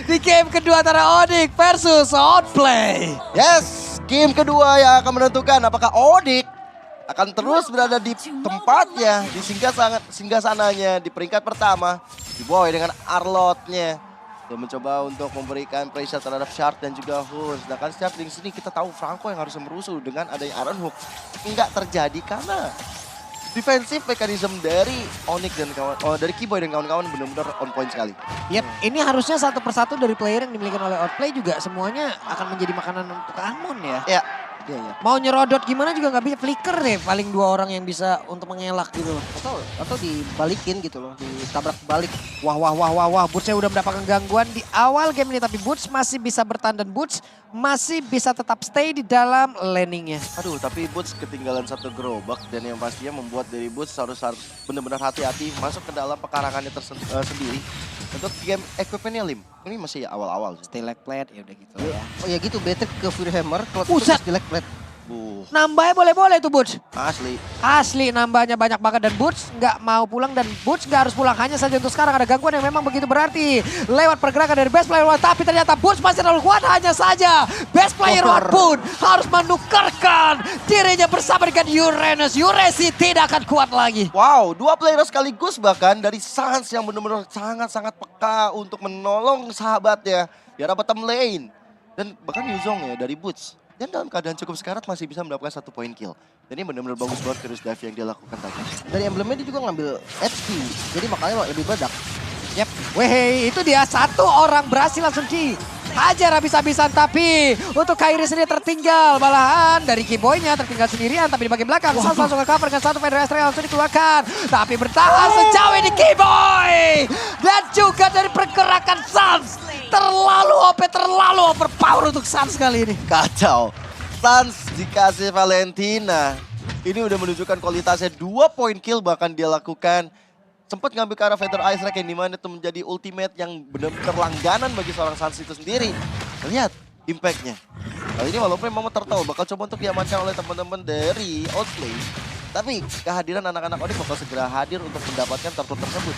di game kedua antara Onyx versus Outplay. Yes, game kedua yang akan menentukan apakah Onyx akan terus berada di tempatnya, di singgah sananya di peringkat pertama. Diboy dengan Arlotnya. Dia mencoba untuk memberikan pressure terhadap Shard dan juga Hun. Sedangkan Shard di sini kita tahu Franco yang harus merusuh dengan adanya Iron Hook. Enggak terjadi karena defensif mekanisme dari Onyx dan kawan, dari Kiboy dan kawan-kawan benar-benar on point sekali. Yap, ini harusnya satu persatu dari player yang dimiliki oleh Outplay juga semuanya akan menjadi makanan untuk Amon ya. Ya, Iya, iya. Mau nyerodot gimana juga nggak bisa, flicker deh paling 2 orang yang bisa untuk mengelak gitu. Atau dibalikin gitu loh, ditabrak balik. Wah, Boots udah mendapatkan gangguan di awal game ini. Tapi Boots masih bisa bertahan dan Boots masih bisa tetap stay di dalam landingnya. aduh tapi Boots ketinggalan satu gerobak dan yang pastinya membuat dari Boots harus benar-benar hati-hati masuk ke dalam pekarangannya sendiri. Untuk game equipmentnya Lim, ini masih awal-awal. Stay like plat ya udah gitu ya. Oh ya gitu, Betrick ke Fury Hammer, kalau Buset. itu Black Blade. Nambahnya boleh-boleh tuh Boots. Asli. Asli nambahnya banyak banget dan Boots nggak mau pulang dan Boots nggak harus pulang. Hanya saja untuk sekarang ada gangguan yang memang begitu berarti. Lewat pergerakan dari Best Player One tapi ternyata Boots masih terlalu kuat. Hanya saja Best Player One pun harus menukarkan dirinya bersama dengan Uranus. Uresi tidak akan kuat lagi. Wow, 2 player sekaligus bahkan dari Sans yang benar-benar sangat-sangat peka untuk menolong sahabatnya di arah bottom lane. Dan bahkan Yuzong ya dari Boots. Dan dalam keadaan cukup sekarat masih bisa mendapatkan 1 poin kill. Dan ini benar-benar bagus banget Furious Dive yang dia lakukan tadi. Dari emblemnya dia juga ngambil HP, jadi makanya lebih badak. Yap, weh itu dia 1 orang berhasil langsung hajar habis-habisan. Tapi untuk Kairi sendiri tertinggal. Malahan dari Kiboy-nya tertinggal sendirian. Tapi di bagian belakang Sans langsung ke cover dengan 1 Federal Astral langsung dikeluarkan. Tapi bertahan sejauh ini Kiboy. Dan juga dari pergerakan Sans. Terlalu OP, terlalu overpower untuk Sans kali ini. Kacau. Sans dikasih Valentina. Ini udah menunjukkan kualitasnya 2 poin kill bahkan dia lakukan. Sempat ngambil ke arah Feather Ice Rack yang dimana itu menjadi ultimate yang benar-benar langganan bagi seorang Sans itu sendiri. Lihat impact-nya. Kali ini walaupun memang tertawa bakal coba untuk diamankan oleh teman-teman dari Outplay. Tapi kehadiran anak-anak Onyx bakal segera hadir untuk mendapatkan turtle tersebut.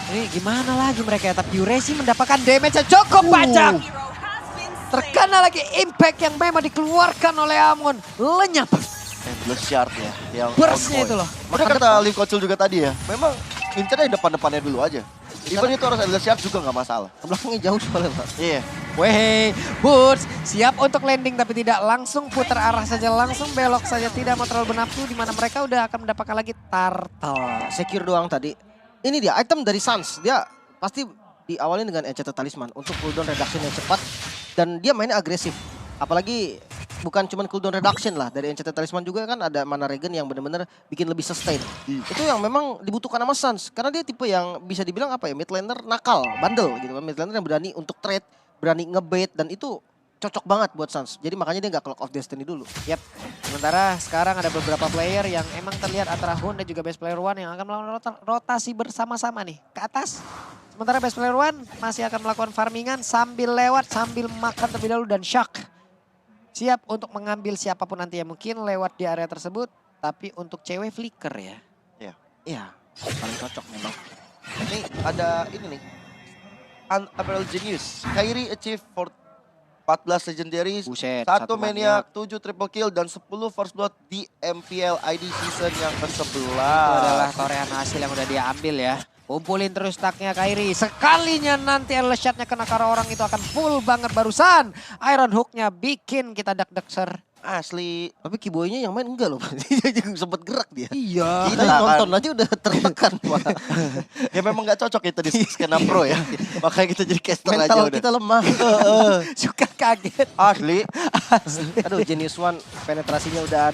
Ini gimana lagi mereka ya, tapi Uresi mendapatkan damage yang cukup banyak. Terkena lagi impact yang memang dikeluarkan oleh Amon. Lenyap. Endless Shard ya. Yang Burst-nya on point. itu loh. Udah kata Liv Kocul juga tadi ya, memang incernya depan-depannya dulu aja. Even itu harus Endless Shard juga nggak masalah. Ke belakangnya jauh soalnya, Pak. Iya. Weh, Boots siap untuk landing tapi tidak langsung putar arah saja, langsung belok saja, tidak mau terlalu bernafsu di mana mereka udah akan mendapatkan lagi turtle. Secure doang tadi. Ini dia item dari Sans. Dia pasti diawali dengan Enchanted Talisman untuk cooldown reduction yang cepat. Dan dia mainnya agresif. Apalagi bukan cuma cooldown reduction lah. Dari Enchanted Talisman juga kan ada mana regen yang benar-benar bikin lebih sustain. Itu yang memang dibutuhkan sama Sans. Karena dia tipe yang bisa dibilang apa ya, mid laner nakal, bandel gitu kan. Mid laner yang berani untuk trade, berani ngebait, dan itu cocok banget buat Sans. Jadi makanya dia nggak Clock of Destiny dulu. Yap, sementara sekarang ada beberapa player yang emang terlihat antara Hun dan juga Best Player One yang akan melakukan rotasi bersama-sama nih ke atas. Sementara Best Player One masih akan melakukan farmingan sambil lewat, sambil makan terlebih dahulu dan Shock. Siap untuk mengambil siapapun nanti yang mungkin lewat di area tersebut. Tapi untuk cewek flicker ya. Iya. Iya, paling cocok memang. Ini ada ini nih. Unapparel Genius. Kairi achieve for 14 legendaries, Buset, 1 satu maniac, 7 triple kill, dan 10 first blood di MPL ID season yang ke-11. Itu adalah torehan hasil yang udah dia ambil ya. Kumpulin terus stacknya Kairi. Sekalinya nanti endless shot-nya kena ke arah orang itu akan full banget barusan. Iron Hook-nya bikin kita deg-deg. Asli. Tapi Kiboy-nya yang main enggak loh. Dia juga sempat gerak dia. Iya. Kita nonton aja udah tertekan, Pak. Ya memang gak cocok kita di skena pro ya. Makanya kita jadi caster aja Mental udah. kita lemah. Suka kaget. Asli. Aduh, Genius One penetrasinya udah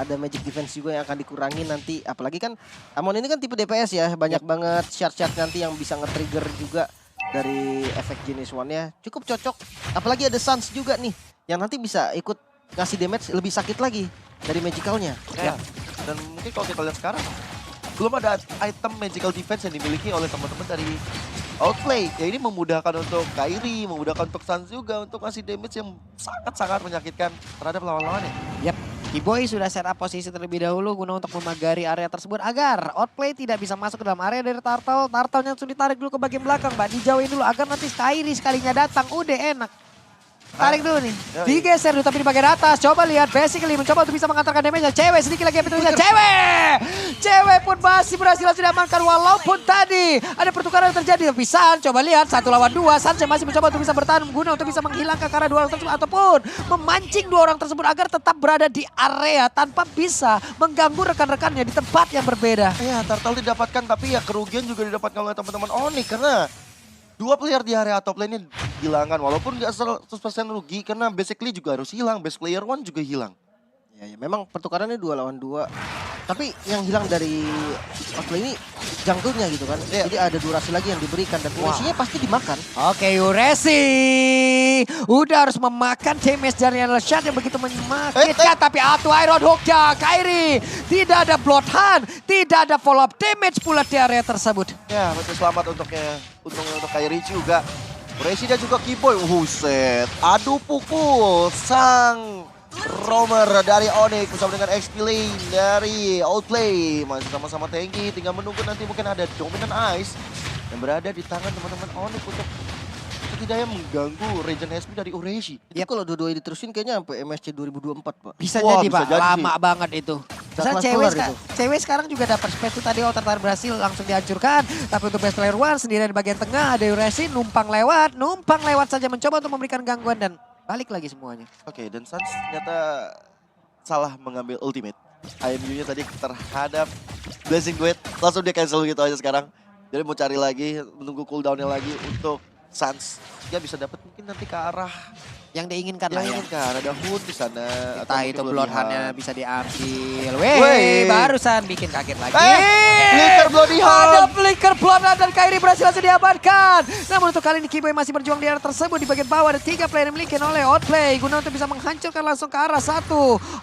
ada magic defense juga yang akan dikurangi nanti. Apalagi kan Amon ini kan tipe DPS ya, banyak banget shard-shard nanti yang bisa nge-trigger juga dari efek Genius One-nya. Cukup cocok. Apalagi ada Sans juga nih yang nanti bisa ikut ngasih damage lebih sakit lagi dari magicalnya. Ya. Dan mungkin kalau kita lihat sekarang belum ada item magical defense yang dimiliki oleh teman-teman dari outplay. Ya ini memudahkan untuk Kairi, memudahkan untuk Suns juga untuk ngasih damage yang sangat-sangat menyakitkan terhadap lawan-lawannya. Yap, Kiboy sudah set up posisi terlebih dahulu guna untuk memagari area tersebut agar outplay tidak bisa masuk ke dalam area dari Turtle. Turtle-nya langsung ditarik dulu ke bagian belakang, Mbak. Dijauhin dulu agar nanti Kairi sekalinya datang. Udah enak. Tarik dulu nih. Digeser dulu tapi di bagian atas. Coba lihat basically mencoba untuk bisa mengantarkan damage-nya. Cewek sedikit lagi yang bisa. Cewek pun masih berhasil diamankan walaupun tadi ada pertukaran yang terjadi. Tapi San coba lihat 1 lawan 2. San masih mencoba untuk bisa bertahan guna untuk bisa menghilangkan karena 2 orang tersebut. Ataupun memancing 2 orang tersebut agar tetap berada di area tanpa bisa mengganggu rekan-rekannya di tempat yang berbeda. Ya, Turtle didapatkan tapi ya kerugian juga didapatkan oleh teman-teman Onyx karena 2 player di area top lane ini hilangkan walaupun nggak 100% rugi karena basically juga harus hilang, best player 1 juga hilang. Ya, memang pertukarannya 2 lawan 2. Tapi yang hilang dari outplay ini jungle-nya gitu kan. Iya. Jadi ada durasi lagi yang diberikan dan durasinya pasti dimakan. Oke, Uresi udah harus memakan damage dari Shot yang begitu menyakitkan. Tapi Atu Iron Hook-nya Kairi. Tidak ada Bloodhound, tidak ada follow up damage pula di area tersebut. Ya, betul selamat untuknya. Untungnya untuk Kairi juga. Uresi dan juga Kiboy. Huset. Adu pukul sang Romer dari Onyx bersama dengan XP Lane dari Outplay. Masih sama-sama tanky, tinggal menunggu nanti mungkin ada Dominant Ice yang berada di tangan teman-teman Onyx untuk setidaknya mengganggu Regen SP dari Uresi. Itu kalau dua-duanya diterusin kayaknya sampai MSC 2024, Pak. Bisa Wah, jadi bisa Pak, jadi lama sih. banget itu. Misal kelas cewek, kelar itu. cewek sekarang juga dapat space tuh tadi Outer Tower berhasil langsung dihancurkan. Tapi untuk best player 1 sendirian di bagian tengah ada Uresi numpang lewat saja mencoba untuk memberikan gangguan dan balik lagi semuanya. Oke, dan Suns ternyata salah mengambil ultimate. IMU-nya tadi terhadap Blazing Duet, langsung dia cancel gitu aja sekarang. Jadi mau cari lagi, menunggu cooldown-nya lagi untuk Suns. Dia bisa dapat mungkin nanti ke arah Yang diinginkan lah ya. kan, ada Hood di sana. Entah itu mungkin Bloodhound-nya Bloodhound. bisa diambil. Weh. Weh, barusan bikin kaget lagi. Flicker Bloodhound. Ada flicker Bloodhound dan Kairi berhasil langsung diamankan. Namun untuk kali ini Kiboy masih berjuang di area tersebut. Di bagian bawah ada 3 player yang dimiliki oleh Outplay. Guna untuk bisa menghancurkan langsung ke arah 1.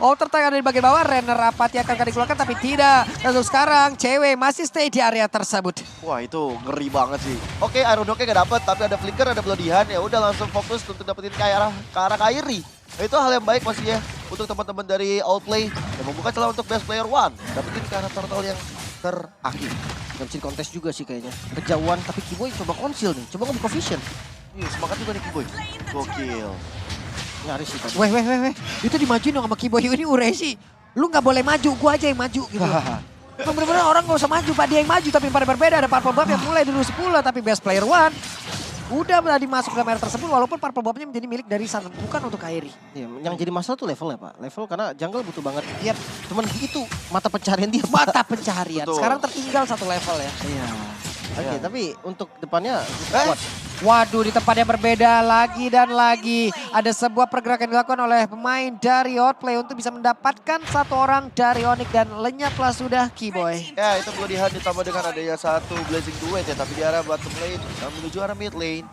Outer Tower ada di bagian bawah. Renner Apati akan dikeluarkan tapi tidak. Langsung sekarang cewek masih stay di area tersebut. Wah itu ngeri banget sih. Oke, Iron Dog-nya gak dapet, tapi ada Flicker, ada Bloodhound. Ya udah langsung fokus untuk dapetin ke arah Kairi. Nah, itu hal yang baik pastinya untuk teman-teman dari Outplay yang membuka celah untuk best player 1. Dapetin ke arah Turtle yang terakhir. Gak bisa kontes juga sih kayaknya. Kejauhan tapi Kiboy coba konsil nih. Coba ngebuka vision. Semangat juga nih Kiboy. Gokil. Nyaris sih tadi. Weh. Itu dimajuin dong sama Kiboy. Ini Uresi. Lu gak boleh maju, gua aja yang maju gitu. Emang bener-bener orang gak usah maju, Pak. Dia yang maju tapi pada berbeda. Ada Purple Buff yang mulai dulu 10 tapi best player 1. Udah tadi masuk ke area tersebut walaupun Purple Buff-nya menjadi milik dari Sun. Bukan untuk Kairi. Iya, yang jadi masalah tuh level ya, Pak. Level karena jungle butuh banget. Iya, Cuman itu mata pencarian dia, Pak. mata pencarian. Betul. Sekarang tertinggal 1 level ya. Iya. Oke, Iya. tapi untuk depannya kuat. Waduh, di tempat yang berbeda lagi dan lagi. Ada sebuah pergerakan dilakukan oleh pemain dari Outplay untuk bisa mendapatkan 1 orang dari Onyx dan lenyaplah sudah Kiboy. Ya itu Bloodhound ditambah dengan adanya 1 Blazing Duet ya. Tapi di arah bottom lane menuju arah mid lane.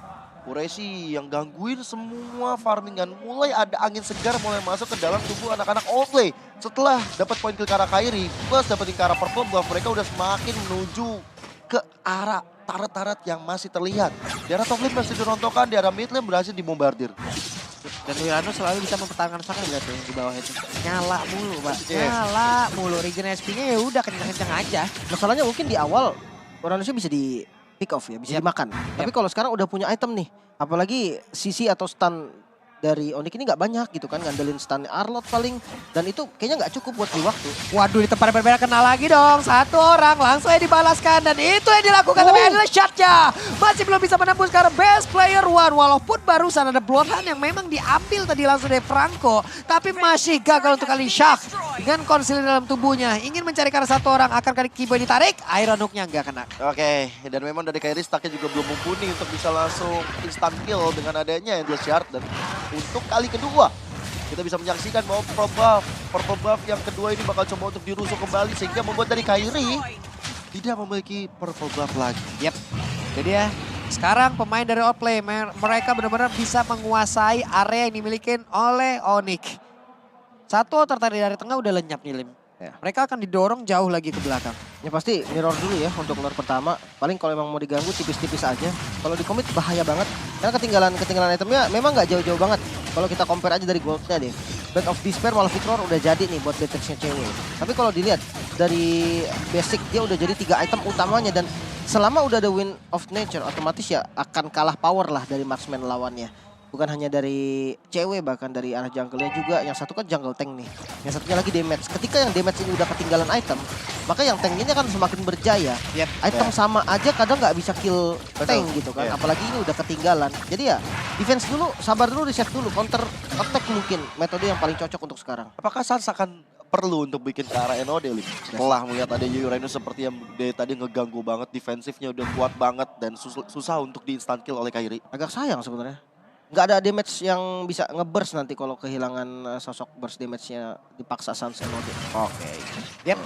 Uresi yang gangguin semua farmingan. Mulai ada angin segar mulai masuk ke dalam tubuh anak-anak Outplay. Setelah dapat poin kill ke arah Kairi plus dapetin ke arah Purple Buff, mereka udah semakin menuju ke arah turret-turret yang masih terlihat. Di arah top lane masih dirontokkan, di arah mid lane berhasil dibombardir. Dan Wirano selalu bisa mempertahankan serangan lihat tuh di bawah itu. Nyala mulu, Pak. Iya. Nyala mulu. Regen SP-nya ya udah kencang-kencang aja. Masalahnya mungkin di awal Indonesia bisa di pick off ya, bisa dimakan. Tapi kalau sekarang udah punya item nih, apalagi CC atau stun dari Onyx ini nggak banyak gitu kan, ngandelin stun Arlot paling, dan itu kayaknya nggak cukup buat di waktu. Waduh, di tempat yang berbeda kena lagi dong. 1 orang langsung aja dibalaskan dan itu yang dilakukan tapi adalah shotnya. Masih belum bisa menembus karena best player 1. Walaupun barusan ada Bloodhound yang memang diambil tadi langsung dari Franco. Tapi masih gagal untuk kali Shaq. Dengan konsil dalam tubuhnya. Ingin mencari karena 1 orang akan kali Kiboy ditarik. Iron Hook-nya nggak kena. Oke, dan memang dari Kairi stacknya juga belum mumpuni untuk bisa langsung instant kill dengan adanya Endless Shard. Dan untuk kali kedua, kita bisa menyaksikan bahwa Purple Buff yang kedua ini bakal coba untuk dirusuk kembali. Sehingga membuat dari Kairi tidak memiliki Purple Buff lagi. Yep, jadi ya sekarang pemain dari Outplay, mereka benar-benar bisa menguasai area yang dimiliki oleh Onyx. 1 tertarik dari tengah udah lenyap nih Lim. Mereka akan didorong jauh lagi ke belakang. Ya pasti mirror dulu ya untuk lure pertama. Paling kalau emang mau diganggu tipis-tipis aja. Kalau di commit bahaya banget. Karena ketinggalan itemnya memang nggak jauh-jauh banget. Kalau kita compare aja dari goldnya deh. Bed of Despair malah Victor udah jadi nih buat Beatrixnya cewek. Tapi kalau dilihat dari basic dia udah jadi 3 item utamanya. Dan selama udah ada Wind of Nature otomatis ya akan kalah power lah dari marksman lawannya. Bukan hanya dari cewek, bahkan dari arah jungle-nya juga. Yang satu kan jungle tank nih. Yang satunya lagi damage. Ketika yang damage ini udah ketinggalan item, maka yang tank ini akan semakin berjaya. Item sama aja kadang nggak bisa kill tank gitu kan. Apalagi ini udah ketinggalan. Jadi ya defense dulu, sabar dulu, reset dulu. Counter attack mungkin metode yang paling cocok untuk sekarang. Apakah Sans akan perlu untuk bikin ke arah NOD, Lim? Setelah melihat ada Uranus seperti yang dari tadi ngeganggu banget, defensifnya udah kuat banget dan susah untuk di instant kill oleh Kairi. Agak sayang sebenarnya. Nggak ada damage yang bisa nge-burst nanti kalau kehilangan sosok burst damage-nya dipaksa Sans NOD. Oke.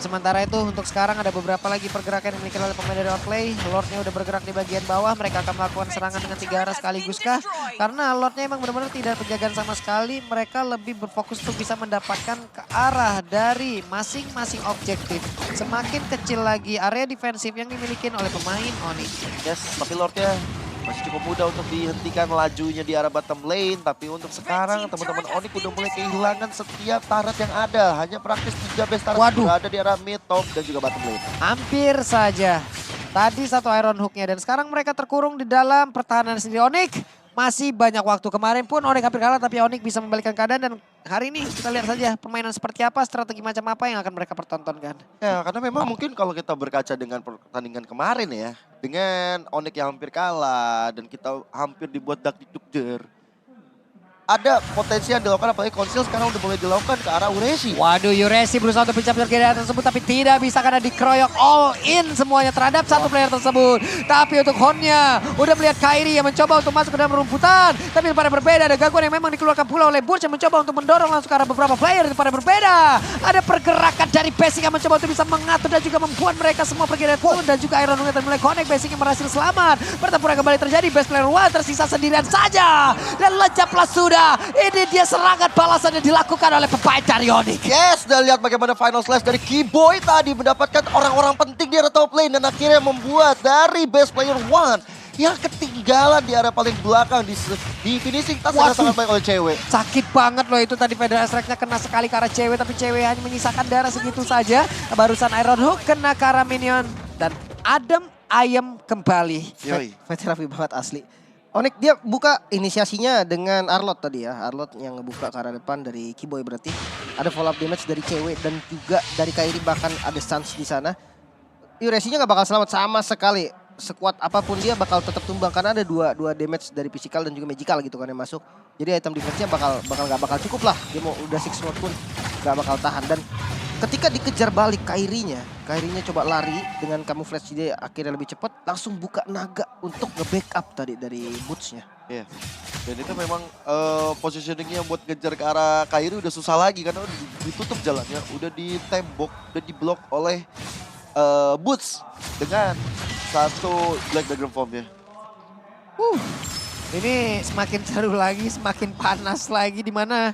Sementara itu untuk sekarang ada beberapa lagi pergerakan yang dimiliki oleh pemain dari Outplay. Lordnya udah bergerak di bagian bawah, mereka akan melakukan serangan dengan 3 arah sekaligus kah? Karena Lordnya emang benar-benar tidak penjagaan sama sekali, mereka lebih berfokus untuk bisa mendapatkan ke arah dari masing-masing objektif. Semakin kecil lagi area defensif yang dimiliki oleh pemain Onyx. Yes, tapi Lordnya masih cukup mudah untuk dihentikan lajunya di arah bottom lane. Tapi untuk sekarang teman-teman Onyx udah mulai kehilangan setiap turret yang ada. Hanya praktis 3 base turret ada di arah mid, top, dan juga bottom lane. Hampir saja. Tadi satu Iron Hook-nya dan sekarang mereka terkurung di dalam pertahanan sendiri. Onyx masih banyak waktu. Kemarin pun Onyx hampir kalah tapi Onyx bisa membalikkan keadaan. Dan hari ini kita lihat saja permainan seperti apa, strategi macam apa yang akan mereka pertontonkan. Ya karena memang mungkin kalau kita berkaca dengan pertandingan kemarin ya. Dengan Onyx yang hampir kalah dan kita hampir dibuat dak-dikduk. Ada potensi yang dilakukan, apalagi Konsil sekarang udah mulai dilakukan ke arah Uresi. Waduh, Uresi berusaha untuk mencapture keadaan tersebut tapi tidak bisa karena dikeroyok all in semuanya terhadap satu player tersebut. Tapi untuk Honnya udah melihat Kairi yang mencoba untuk masuk ke dalam rumputan. Tapi pada berbeda ada gangguan yang memang dikeluarkan pula oleh Burch yang mencoba untuk mendorong langsung ke arah beberapa player. Pada berbeda ada pergerakan dari Basic yang mencoba untuk bisa mengatur dan juga membuat mereka semua pergi dari pool. Dan juga Iron Wing mulai connect, Basic yang berhasil selamat. Pertempuran kembali terjadi, best player 1 tersisa sendirian saja. Dan lejaplah sudah. Ini dia serangan balasan yang dilakukan oleh pemain dari Onyx. Yes, dan lihat bagaimana final slash dari Keyboy tadi mendapatkan orang-orang penting di area top lane. Dan akhirnya membuat dari best player 1 yang ketinggalan di area paling belakang di finishing task sangat baik oleh cewek. Sakit banget loh itu tadi Federal Strike-nya kena sekali ke arah cewek. Tapi cewek hanya menyisakan darah segitu saja. Barusan Iron Hook kena ke arah minion. Dan adem ayem kembali. Fight rapi banget asli. Onyx dia buka inisiasinya dengan Arlot tadi ya. Arlot yang ngebuka ke arah depan dari Keyboy berarti. Ada follow up damage dari cewek dan juga dari Kairi, bahkan ada stance di sana. Uresinya nggak bakal selamat sama sekali. Sekuat apapun dia bakal tetap tumbang karena ada dua damage dari physical dan juga magical gitu kan yang masuk. Jadi item defense-nya nggak bakal cukup lah. Dia mau udah 6 mode pun nggak bakal tahan. Dan ketika dikejar balik Kairinya coba lari dengan camouflage dia akhirnya lebih cepat, langsung buka naga untuk nge-backup tadi dari boots-nya. Iya. Dan itu memang positioningnya buat ngejar ke arah Kairi udah susah lagi karena udah ditutup jalannya, udah ditembok, udah diblok oleh boots dengan satu Black Dragon Form-nya. Ini semakin seru lagi, semakin panas lagi di mana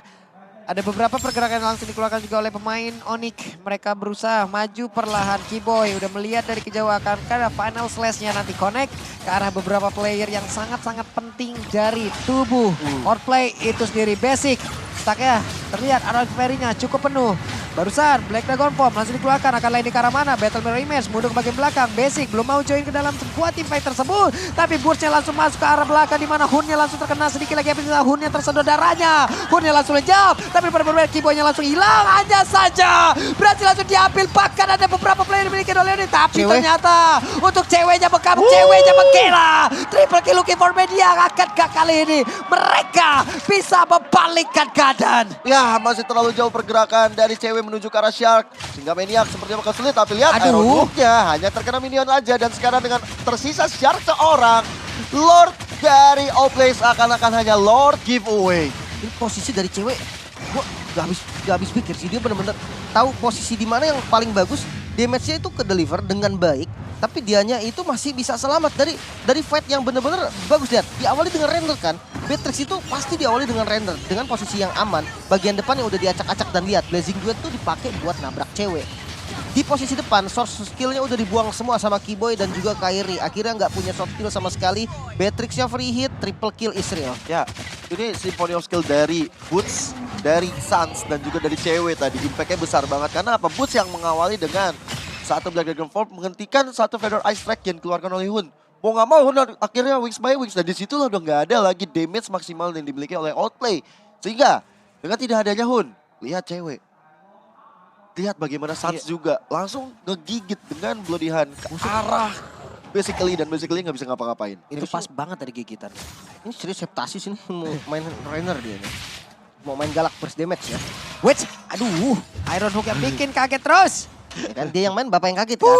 ada beberapa pergerakan yang langsung dikeluarkan juga oleh pemain Onyx. Mereka berusaha maju perlahan. Keyboy udah melihat dari kejauhan karena final slash-nya nanti connect ke arah beberapa player yang sangat-sangat penting dari tubuh Outplay itu sendiri. Basic stack-nya terlihat arah carry-nya cukup penuh. Barusan Black Dragon Form langsung dikeluarkan, akan lain di arah mana? Battle Mirror Image mundur ke bagian belakang. Basic belum mau join ke dalam sebuah team fight tersebut. Tapi Burst-nya langsung masuk ke arah belakang di mana Hun-nya langsung terkena sedikit lagi. Hun-nya tersedot darahnya. Hun-nya langsung lejap. Tapi pada berbeda Keyboy-nya langsung hilang aja saja. Berhasil langsung diambil. Bahkan ada beberapa player dimiliki oleh ini. Tapi ternyata untuk ceweknya bekam, ceweknya menggila. Triple kill looking for media. Akankah kali ini mereka bisa membalikkan keadaan? Ya masih terlalu jauh pergerakan dari cewek menuju ke arah Shark. Sehingga Maniac sepertinya bakal sulit. Tapi lihat Iron Hook-nya hanya terkena minion aja. Dan sekarang dengan tersisa Shark seorang, Lord dari Outplay seakan-akan hanya Lord giveaway. Ini posisi dari cewek, gua gak habis pikir sih. Dia bener-bener tahu posisi di mana yang paling bagus. Damage-nya itu ke deliver dengan baik. Tapi dianya itu masih bisa selamat dari fight yang bener-bener bagus. Lihat, diawali dengan render kan. Beatrix itu pasti diawali dengan render, dengan posisi yang aman. Bagian depan yang udah diacak-acak dan lihat, Blazing Duet tuh dipakai buat nabrak cewek. Di posisi depan, source skillnya udah dibuang semua sama Keyboy dan juga Kairi. Akhirnya nggak punya soft skill sama sekali. Beatrixnya free hit, triple kill Israel. Ya, ini symphony of skill dari Boots, dari Suns, dan juga dari cewek tadi. Impact-nya besar banget. Karena apa? Boots yang mengawali dengan satu Black Dragon Fall menghentikan satu Feather Ice Strike yang dikeluarkan oleh Hun. Mau nggak mau Hun akhirnya wings by wings. Dan disitulah udah nggak ada lagi damage maksimal yang dimiliki oleh Outplay. Sehingga dengan tidak adanya Hun, lihat cewek. Lihat bagaimana Suns juga langsung ngegigit dengan Bloody Hand ke arah basically nggak bisa ngapa-ngapain. Itu pas banget tadi gigitan. Ini serius Heptasis ini mau main Rainer dia nih. Mau main galak burst damage ya. Which, aduh, Iron Hook yang bikin kaget terus. Ya kan dia yang main bapak yang kaget kan.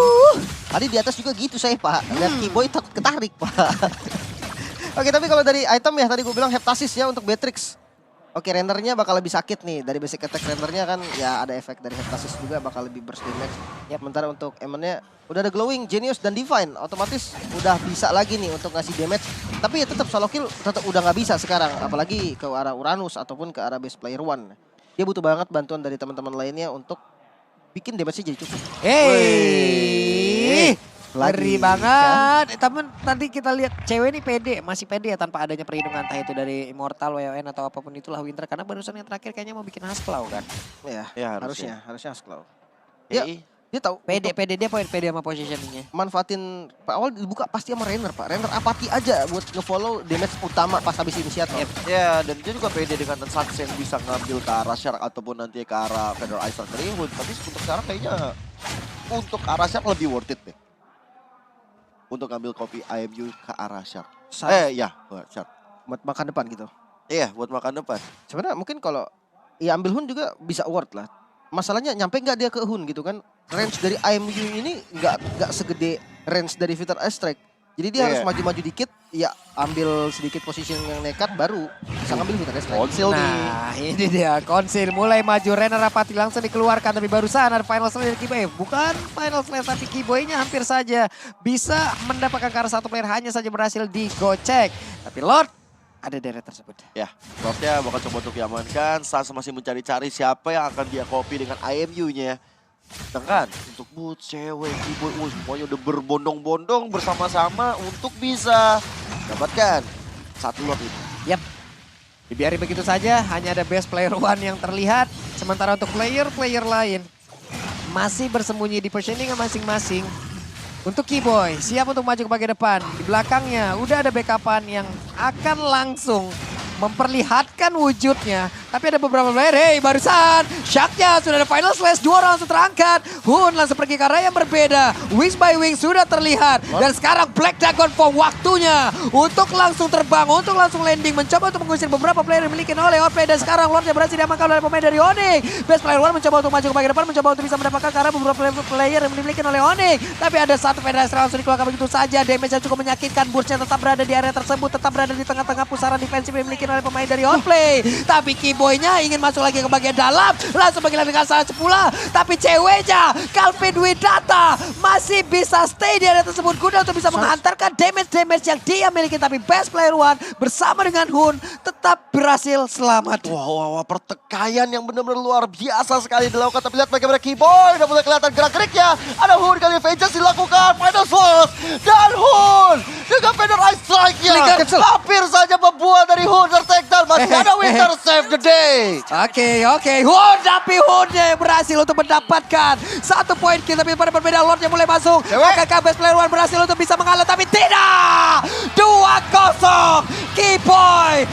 Tadi di atas juga gitu saya Pak. Lihat Keyboy ketarik Pak. Oke tapi kalau dari item ya tadi gue bilang Heptasis ya untuk Beatrix. Oke, rendernya bakal lebih sakit nih. Dari basic attack rendernya kan ya ada efek dari Heptasis juga bakal lebih burst damage. Ya, sementara untuk emennya udah ada Glowing, Genius, dan Divine. Otomatis udah bisa lagi nih untuk ngasih damage. Tapi ya tetap solo kill tetap udah nggak bisa sekarang. Apalagi ke arah Uranus ataupun ke arah base player 1. Dia butuh banget bantuan dari teman-teman lainnya untuk bikin damage-nya jadi cukup. Hey, ngeri Lagi, banget. Tapi nanti kita lihat cewek ini pede, masih pede ya tanpa adanya perlindungan entah itu dari Immortal, WON atau apapun itulah Winter. Karena barusan yang terakhir kayaknya mau bikin Haskell kan. Ya, harusnya Haskell. Ya, Dia tahu Pede dia pede sama positioningnya. manfaatin awal dibuka pasti sama Rainer Pak. Rainer apati aja buat ngefollow damage utama pas habis inisiator. ya, dan dia juga pede dengan Suns yang bisa ngambil ke arah Shark ataupun nanti ke arah Feather Ice dari Hun. Tapi untuk sekarang kayaknya untuk arah Shark lebih worth it deh. Untuk ngambil kopi IMU ke arah Shark. Shark. Buat makan depan gitu. Iya, buat makan depan. Sebenarnya mungkin kalau ya ambil Hun juga bisa worth lah. Masalahnya nyampe nggak dia ke Hun gitu kan. Range dari IMU ini nggak segede range dari Feather Ice Strike. Jadi dia harus maju-maju dikit, ya ambil sedikit position yang nekat baru bisa ngambil Feather Ice Strike. Konsil nih. Nah ini dia Konsil mulai maju, Rainer Rapati langsung dikeluarkan. Tapi barusan ada final slash dari Keyboy. Bukan final slash tapi Keyboy-nya hampir saja bisa mendapatkan ke arah satu player, hanya saja berhasil digocek. Tapi Lord ada deret tersebut. Ya, Lordnya bakal coba untuk diamankan. Suns masih mencari-cari siapa yang akan dia copy dengan IMU-nya. Sedangkan untuk Boots, cewek, Keyboy, semuanya udah berbondong-bondong bersama-sama untuk bisa dapatkan satu Lord ini. Yap, dibiarin begitu saja, hanya ada best player 1 yang terlihat. Sementara untuk player-player lain masih bersembunyi di positioning masing-masing. Untuk Keyboy, siap untuk maju ke bagian depan. Di belakangnya udah ada backupan yang akan langsung memperlihatkan wujudnya. Tapi ada beberapa player, hey barusan Shark-nya sudah ada final slash, 2 orang langsung terangkat. Hun langsung pergi ke arah yang berbeda. Wings by wings sudah terlihat. Dan sekarang Black Dragon Form waktunya untuk langsung terbang, untuk langsung landing. Mencoba untuk mengusir beberapa player yang dimiliki oleh Outplay. Dan sekarang Lordnya berhasil diamankan oleh pemain dari Onyx. Best player 1 mencoba untuk maju ke bagian depan, mencoba untuk bisa mendapatkan ke arah beberapa player yang dimiliki oleh Onyx. Tapi ada satu federasi langsung dikeluarkan begitu saja. Damage-nya cukup menyakitkan. Burst-nya tetap berada di area tersebut, tetap berada di tengah-tengah pusaran defensif yang dimiliki oleh pemain dari Outplay. Tapi Keyboy-nya ingin masuk lagi ke bagian dalam, langsung bagian dengan sangat pula. Tapi ceweknya Calvin Widata masih bisa stay di area tersebut guna untuk bisa menghantarkan damage yang dia miliki. Tapi best player 1 bersama dengan Hun tetap berhasil selamat. Wah, pertikaian yang benar-benar luar biasa sekali dilakukan. Tapi lihat bagaimana Keyboy udah mulai kelihatan gerak-geriknya. Ada Hun kali Vengeance dilakukan, Final Sword. Dan Hun dengan Feather Ice Strike-nya hampir saja membuat dari Hun tertake down. Masih ada Winter save the day. Oke. Hun, tapi Hunnya yang berhasil untuk mendapatkan 1 poin kill. Tapi pada berbeda Lordnya mulai masuk. Akankah best player 1 berhasil untuk bisa mengalah? Tapi tidak! 2-0 Keyboy